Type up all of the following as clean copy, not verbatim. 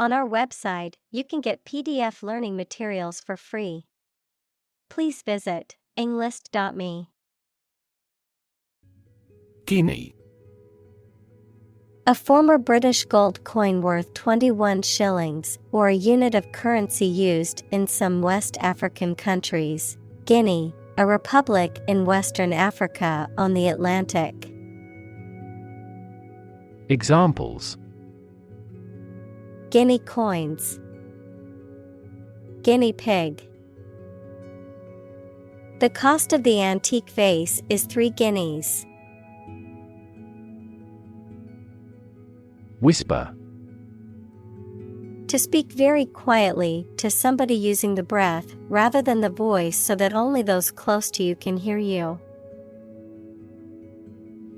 On our website, you can get PDF learning materials for free. Please visit englist.me. Guinea. A former British gold coin worth 21 shillings, or a unit of currency used in some West African countries. Guinea, a republic in Western Africa on the Atlantic. Examples: Guinea coins. Guinea pig. The cost of the antique vase is 3 guineas. Whisper. To speak very quietly to somebody using the breath rather than the voice so that only those close to you can hear you.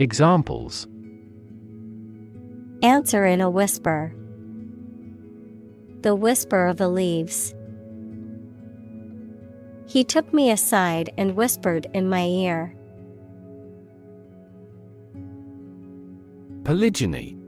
Examples: Answer in a whisper. The whisper of the leaves. He took me aside and whispered in my ear. Polygyny.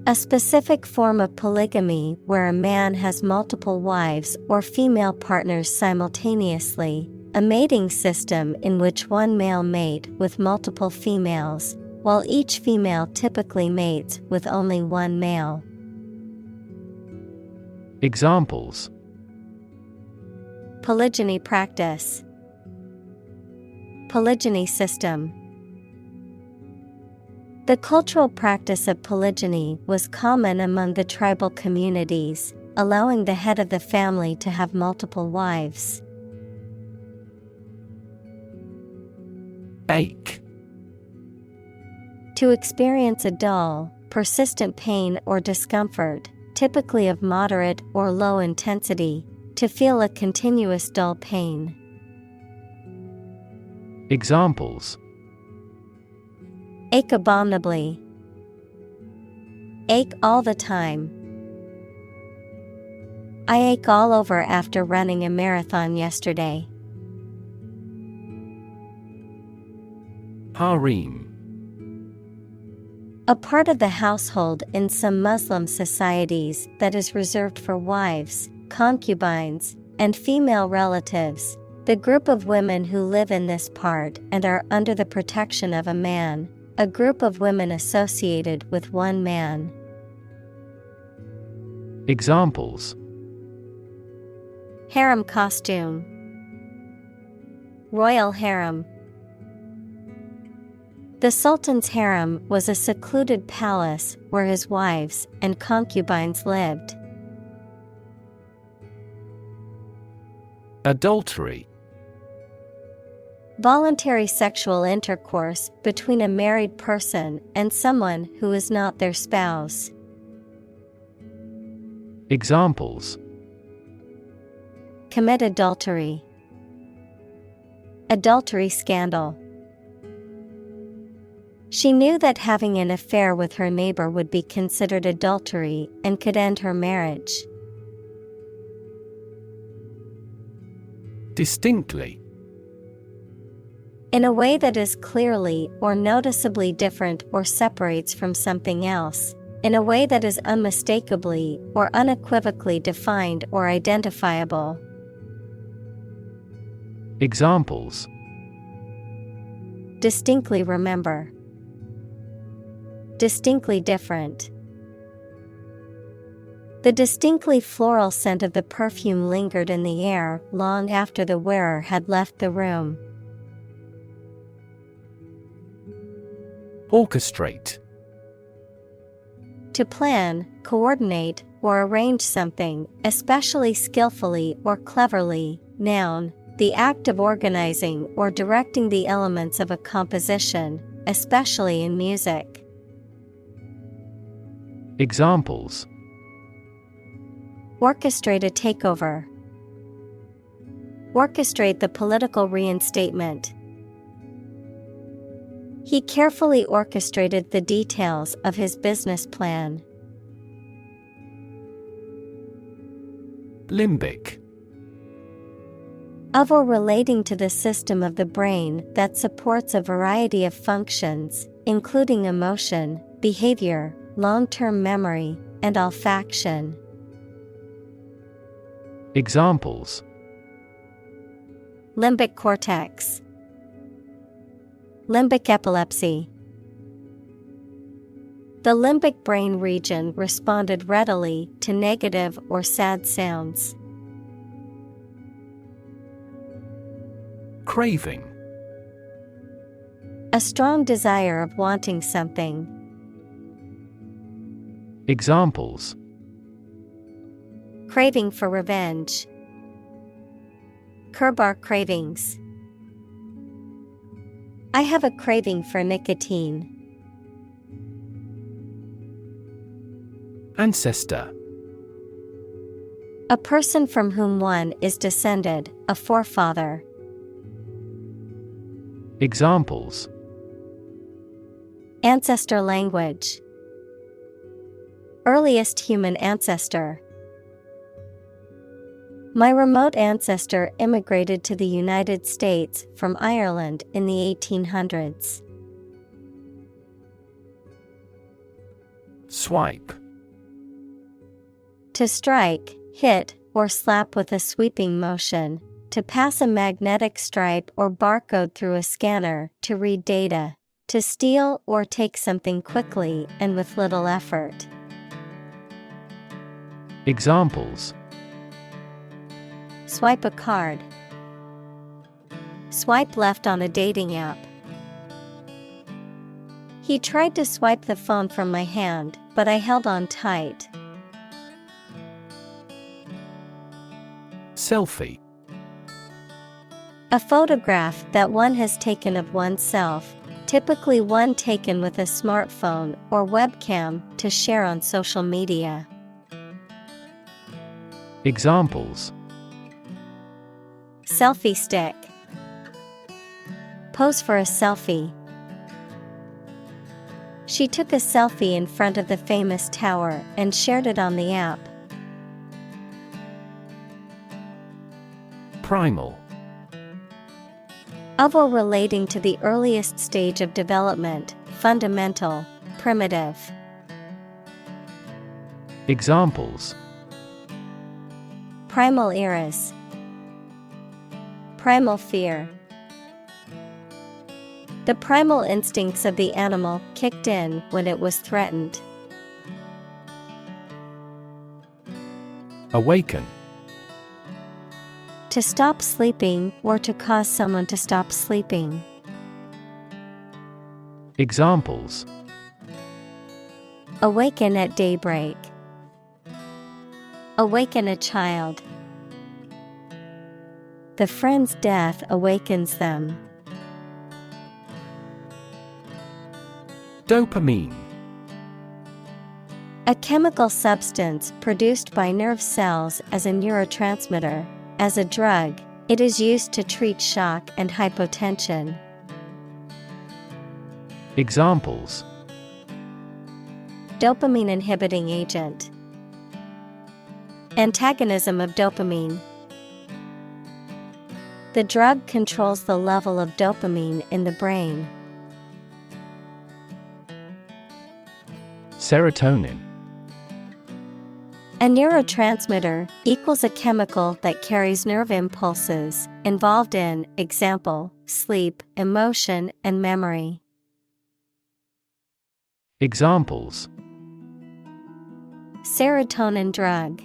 A specific form of polygamy where a man has multiple wives or female partners simultaneously, a mating system in which one male mates with multiple females, while each female typically mates with only one male. Examples: Polygyny practice. Polygyny system. The cultural practice of polygyny was common among the tribal communities, allowing the head of the family to have multiple wives. Ache. To experience a dull, persistent pain or discomfort, typically of moderate or low intensity, to feel a continuous dull pain. Examples: Ache abominably. Ache all the time. I ache all over after running a marathon yesterday. Harem. A part of the household in some Muslim societies that is reserved for wives, concubines, and female relatives, the group of women who live in this part and are under the protection of a man, a group of women associated with one man. Examples: Harem costume. Royal harem. The Sultan's harem was a secluded palace where his wives and concubines lived. Adultery. Voluntary sexual intercourse between a married person and someone who is not their spouse. Examples: Commit adultery. Adultery scandal. She knew that having an affair with her neighbor would be considered adultery and could end her marriage. Distinctly. In a way that is clearly or noticeably different or separates from something else. In a way that is unmistakably or unequivocally defined or identifiable. Examples: Distinctly remember. Distinctly different. The distinctly floral scent of the perfume lingered in the air long after the wearer had left the room. Orchestrate. To plan, coordinate, or arrange something, especially skillfully or cleverly. Noun, the act of organizing or directing the elements of a composition, especially in music. Examples: Orchestrate a takeover. Orchestrate the political reinstatement. He carefully orchestrated the details of his business plan. Limbic. Of or relating to the system of the brain that supports a variety of functions, including emotion, behavior, long-term memory, and olfaction. Examples: Limbic cortex, limbic epilepsy. The limbic brain region responded readily to negative or sad sounds. Craving. A strong desire of wanting something. Examples: Craving for revenge. Curb our cravings. I have a craving for nicotine. Ancestor. A person from whom one is descended, a forefather. Examples: Ancestor language. Earliest human ancestor. My remote ancestor immigrated to the United States from Ireland in the 1800s. Swipe. To strike, hit, or slap with a sweeping motion. To pass a magnetic stripe or barcode through a scanner to read data. To steal or take something quickly and with little effort. Examples: Swipe a card. Swipe left on a dating app. He tried to swipe the phone from my hand, but I held on tight. Selfie. A photograph that one has taken of oneself, typically one taken with a smartphone or webcam to share on social media. Examples: Selfie stick. Pose for a selfie. She took a selfie in front of the famous tower and shared it on the app. Primal. Of or relating to the earliest stage of development, fundamental, primitive. Examples: Primal eras. Primal fear. The primal instincts of the animal kicked in when it was threatened. Awaken. To stop sleeping or to cause someone to stop sleeping. Examples: Awaken at daybreak. Awaken a child. The friend's death awakens them. Dopamine. A chemical substance produced by nerve cells as a neurotransmitter. As a drug, it is used to treat shock and hypotension. Examples: Dopamine inhibiting agent. Antagonism of dopamine. The drug controls the level of dopamine in the brain. Serotonin. A neurotransmitter equals a chemical that carries nerve impulses involved in, example, sleep, emotion, and memory. Examples: Serotonin drug.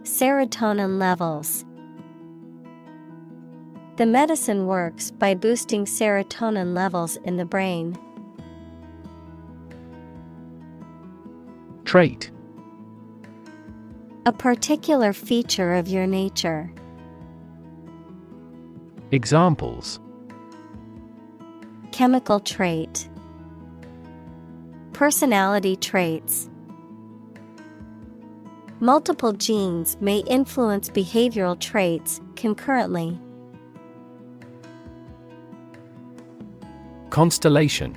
Serotonin levels. The medicine works by boosting serotonin levels in the brain. Trait. A particular feature of your nature. Examples: Chemical trait. Personality traits. Multiple genes may influence behavioral traits concurrently. Constellation.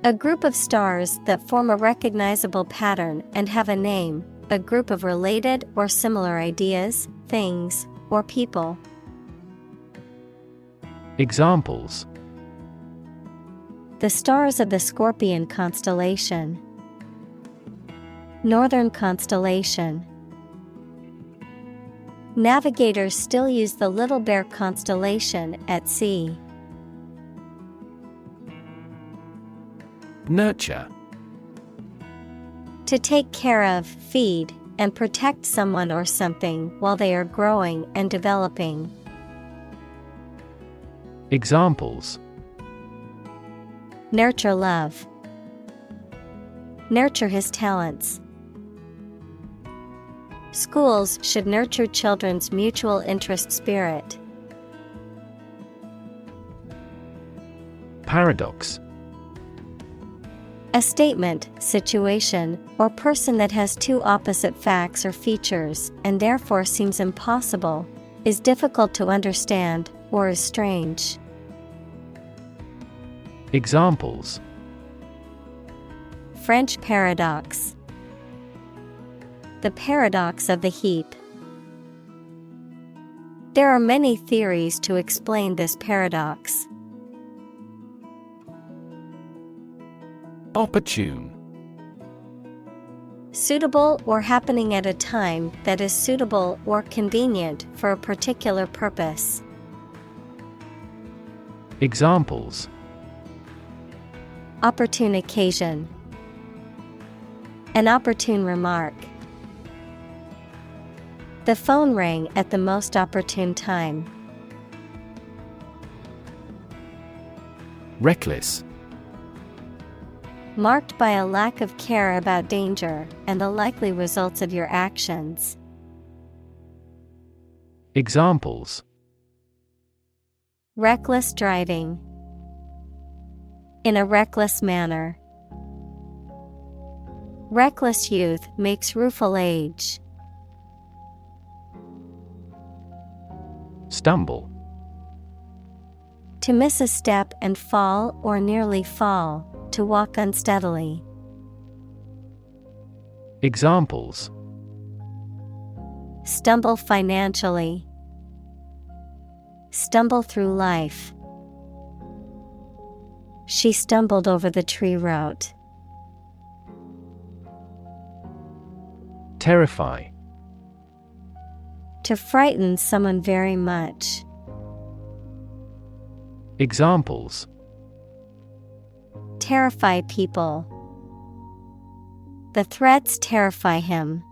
A group of stars that form a recognizable pattern and have a name, a group of related or similar ideas, things, or people. Examples: The stars of the Scorpion constellation. Northern constellation. Navigators still use the Little Bear constellation at sea. Nurture. To take care of, feed, and protect someone or something while they are growing and developing. Examples: Nurture love. Nurture his talents. Schools should nurture children's mutual interest spirit. Paradox. A statement, situation, or person that has two opposite facts or features and therefore seems impossible, is difficult to understand, or is strange. Examples: French paradox. The paradox of the heap. There are many theories to explain this paradox. Opportune. Suitable or happening at a time that is suitable or convenient for a particular purpose. Examples: Opportune occasion. An opportune remark. The phone rang at the most opportune time. Reckless. Marked by a lack of care about danger and the likely results of your actions. Examples: Reckless driving. In a reckless manner. Reckless youth makes rueful age. Stumble. To miss a step and fall or nearly fall, to walk unsteadily. Examples: Stumble financially. Stumble through life. She stumbled over the tree root. Terrify. To frighten someone very much. Examples: Terrify people. The threats terrify him.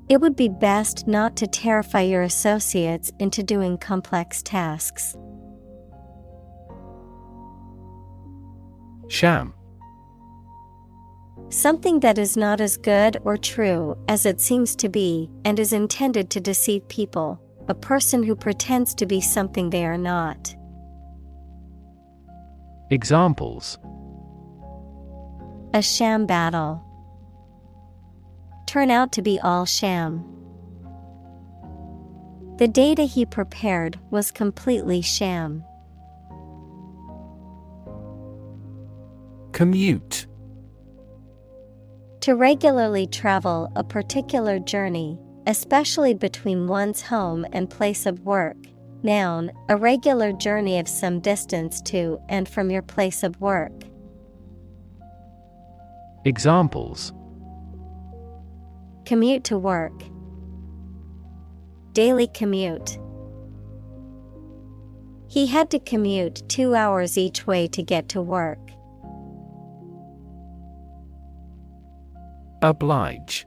It would be best not to terrify your associates into doing complex tasks. Sham. Something that is not as good or true as it seems to be and is intended to deceive people. A person who pretends to be something they are not. Examples: A sham battle. Turn out to be all sham. The data he prepared was completely sham. Commute. To regularly travel a particular journey, especially between one's home and place of work. Noun, a regular journey of some distance to and from your place of work. Examples: Commute to work. Daily commute. He had to commute 2 hours each way to get to work. Oblige.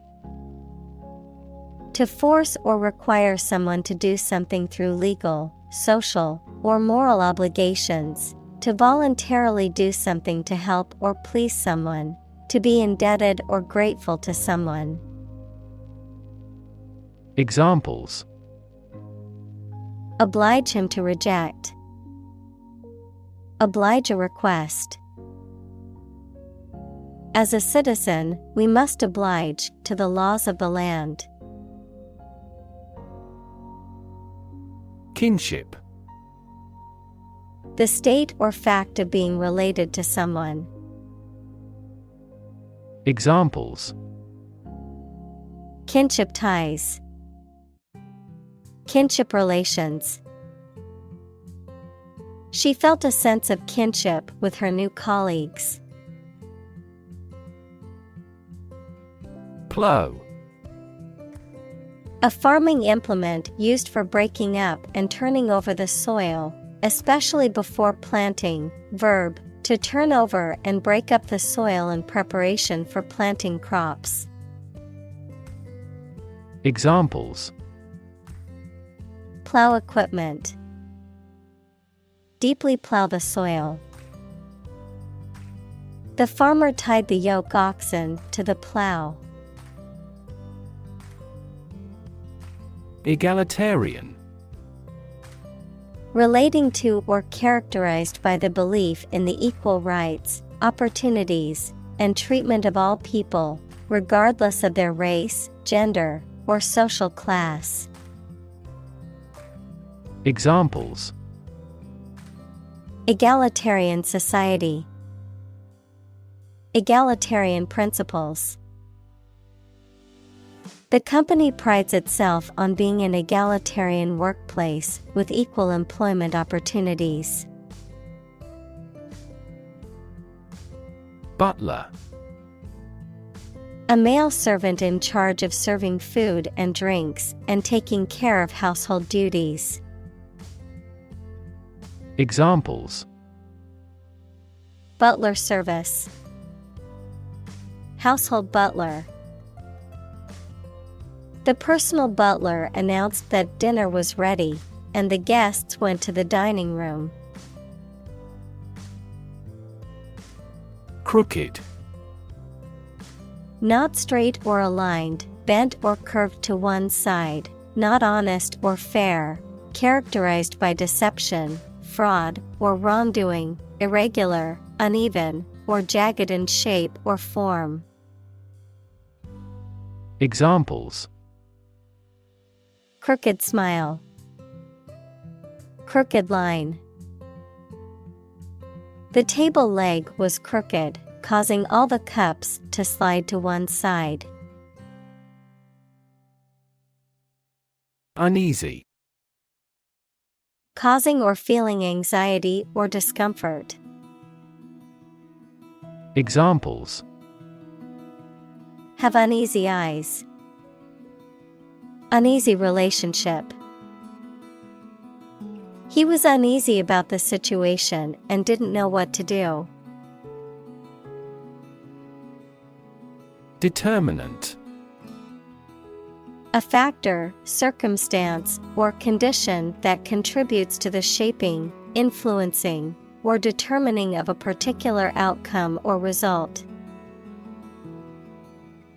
To force or require someone to do something through legal, social, or moral obligations. To voluntarily do something to help or please someone. To be indebted or grateful to someone. Examples: Oblige him to reject. Oblige a request. As a citizen, we must oblige to the laws of the land. Kinship. The state or fact of being related to someone. Examples: Kinship ties. Kinship relations. She felt a sense of kinship with her new colleagues. Plow. A farming implement used for breaking up and turning over the soil, especially before planting. Verb, to turn over and break up the soil in preparation for planting crops. Examples: Plow equipment. Deeply plow the soil. The farmer tied the yoke oxen to the plow. Egalitarian. Relating to or characterized by the belief in the equal rights, opportunities, and treatment of all people, regardless of their race, gender, or social class. Examples: Egalitarian society. Egalitarian principles. The company prides itself on being an egalitarian workplace with equal employment opportunities. Butler. A male servant in charge of serving food and drinks and taking care of household duties. Examples: Butler service. Household butler. The personal butler announced that dinner was ready, and the guests went to the dining room. Crooked. Not straight or aligned, bent or curved to one side, not honest or fair, characterized by deception, fraud, or wrongdoing, irregular, uneven, or jagged in shape or form. Examples: Crooked smile. Crooked line. The table leg was crooked, causing all the cups to slide to one side. Uneasy. Causing or feeling anxiety or discomfort. Examples: Have uneasy eyes. Uneasy relationship. He was uneasy about the situation and didn't know what to do. Determinant. A factor, circumstance, or condition that contributes to the shaping, influencing, or determining of a particular outcome or result.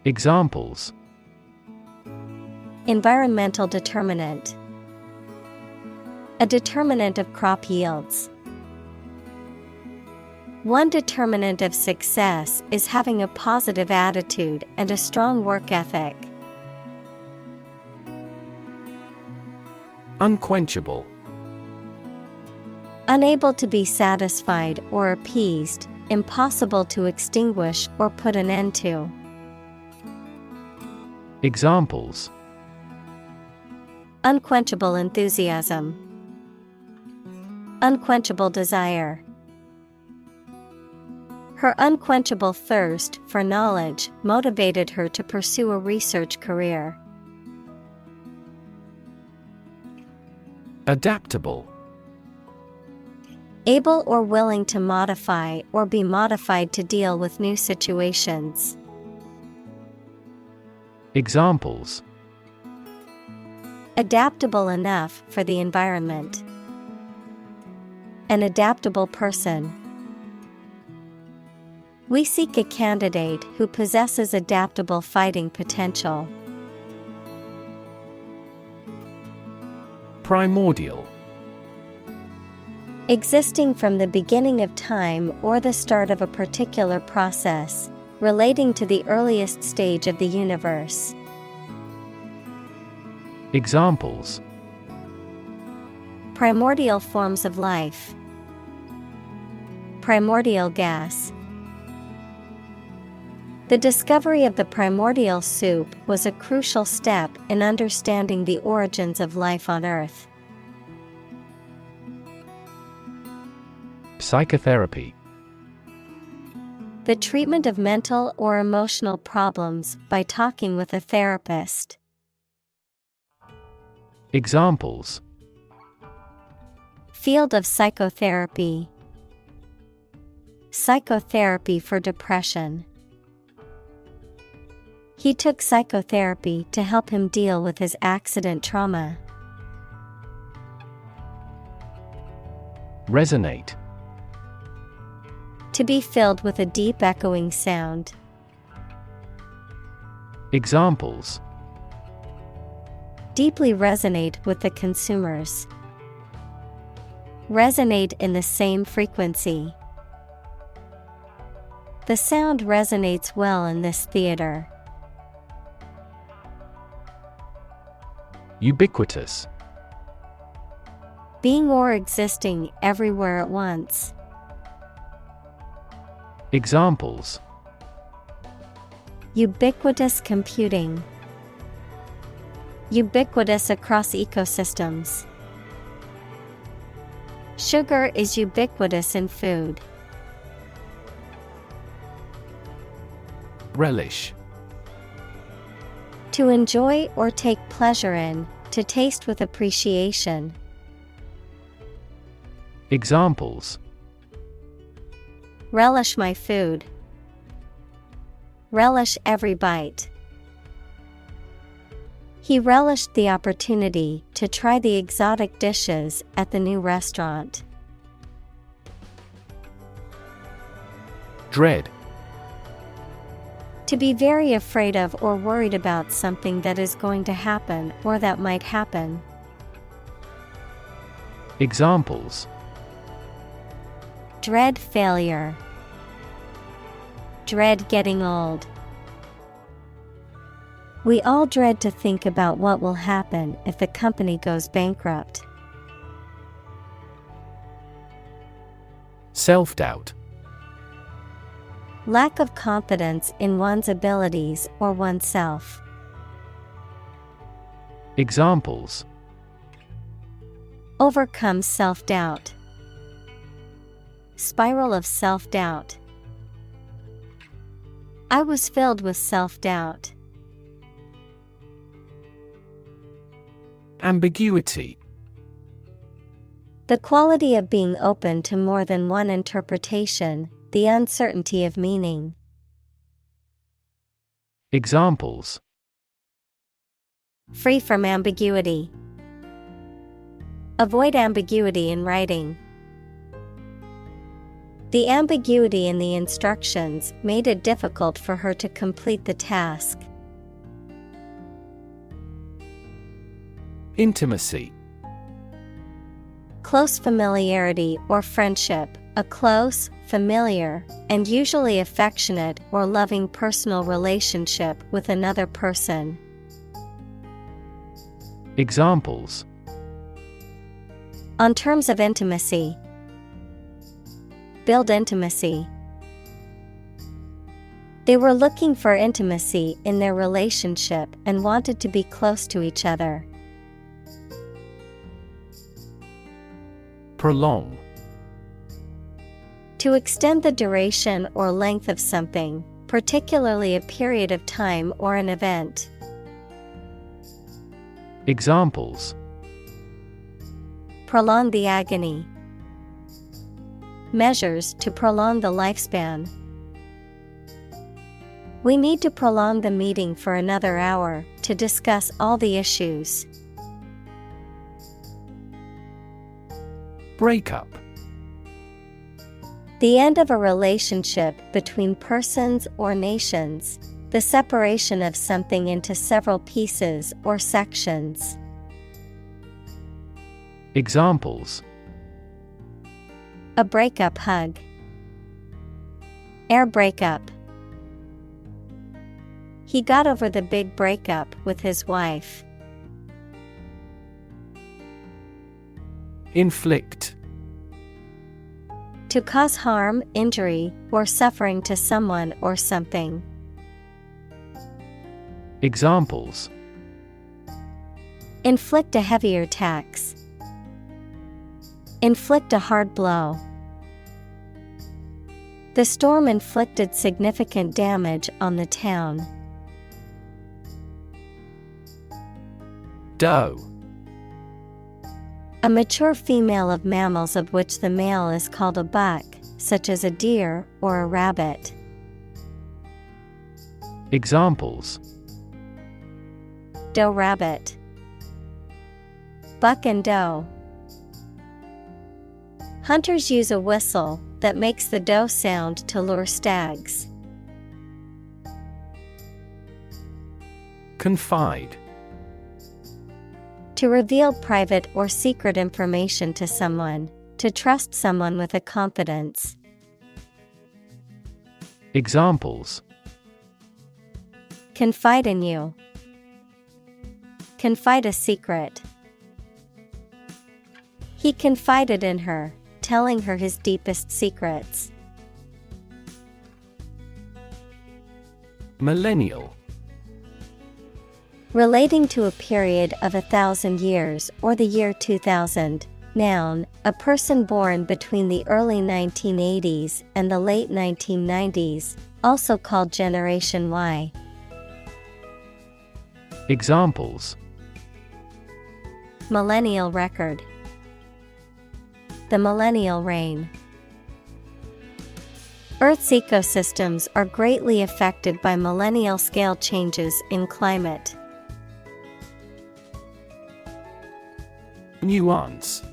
Examples: Environmental determinant. A determinant of crop yields. One determinant of success is having a positive attitude and a strong work ethic. Unquenchable. Unable to be satisfied or appeased, impossible to extinguish or put an end to. Examples: Unquenchable enthusiasm. Unquenchable desire. Her unquenchable thirst for knowledge motivated her to pursue a research career. Adaptable. Able or willing to modify or be modified to deal with new situations. Examples: Adaptable enough for the environment. An adaptable person. We seek a candidate who possesses adaptable fighting potential. Primordial. Existing from the beginning of time or the start of a particular process, relating to the earliest stage of the universe. Examples: Primordial forms of life. Primordial gas. The discovery of the primordial soup was a crucial step in understanding the origins of life on Earth. Psychotherapy. The treatment of mental or emotional problems by talking with a therapist. Examples: Field of psychotherapy. Psychotherapy for depression. He took psychotherapy to help him deal with his accident trauma. Resonate. To be filled with a deep echoing sound. Examples: Deeply resonate with the consumers. Resonate in the same frequency. The sound resonates well in this theater. Ubiquitous. Being or existing everywhere at once. Examples: Ubiquitous computing. Ubiquitous across ecosystems. Sugar is ubiquitous in food. Relish. To enjoy or take pleasure in, to taste with appreciation. Examples: Relish my food. Relish every bite. He relished the opportunity to try the exotic dishes at the new restaurant. Dread. To be very afraid of or worried about something that is going to happen or that might happen. Examples: Dread failure. Dread getting old. We all dread to think about what will happen if the company goes bankrupt. Self-doubt. Lack of confidence in one's abilities or oneself. Examples: Overcome self-doubt. Spiral of self-doubt. I was filled with self-doubt. Ambiguity. The quality of being open to more than one interpretation, the uncertainty of meaning. Examples: Free from ambiguity. Avoid ambiguity in writing. The ambiguity in the instructions made it difficult for her to complete the task. Intimacy. Close familiarity or friendship, a close, familiar, and usually affectionate or loving personal relationship with another person. Examples: On terms of intimacy. Build intimacy. They were looking for intimacy in their relationship and wanted to be close to each other. Prolong. To extend the duration or length of something, particularly a period of time or an event. Examples: Prolong the agony. Measures to prolong the lifespan. We need to prolong the meeting for another hour to discuss all the issues. Breakup. The end of a relationship between persons or nations, the separation of something into several pieces or sections. Examples: A breakup hug. Air breakup. He got over the big breakup with his wife. Inflict. To cause harm, injury, or suffering to someone or something. Examples: Inflict a heavier tax. Inflict a hard blow. The storm inflicted significant damage on the town. Doe. A mature female of mammals of which the male is called a buck, such as a deer or a rabbit. Examples: Doe rabbit. Buck and doe. Hunters use a whistle that makes the doe sound to lure stags. Confide. To reveal private or secret information to someone, to trust someone with a confidence. Examples: Confide in you. Confide a secret. He confided in her, telling her his deepest secrets. Millennial. Relating to a period of 1,000 years or the year 2000. Noun, a person born between the early 1980s and the late 1990s, also called Generation Y. Examples: Millennial record. The millennial reign. Earth's ecosystems are greatly affected by millennial scale changes in climate. Nuance.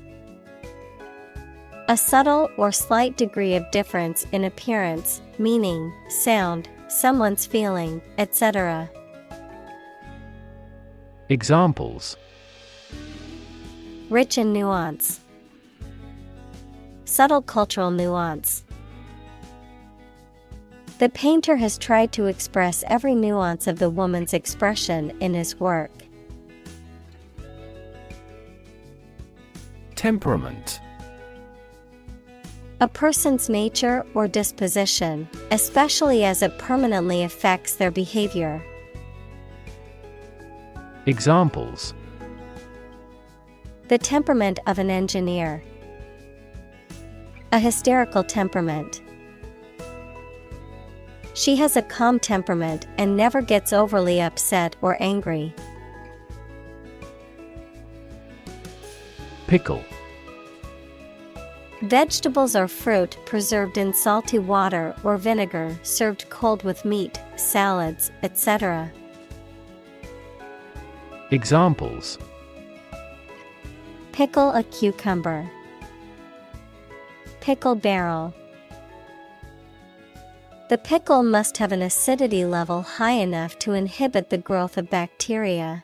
A subtle or slight degree of difference in appearance, meaning, sound, someone's feeling, etc. Examples: Rich in nuance. Subtle cultural nuance. The painter has tried to express every nuance of the woman's expression in his work. Temperament. A person's nature or disposition, especially as it permanently affects their behavior. Examples: The temperament of an engineer. A hysterical temperament. She has a calm temperament and never gets overly upset or angry. Pickle. Vegetables or fruit preserved in salty water or vinegar, served cold with meat, salads, etc. Examples: Pickle a cucumber. Pickle barrel. The pickle must have an acidity level high enough to inhibit the growth of bacteria.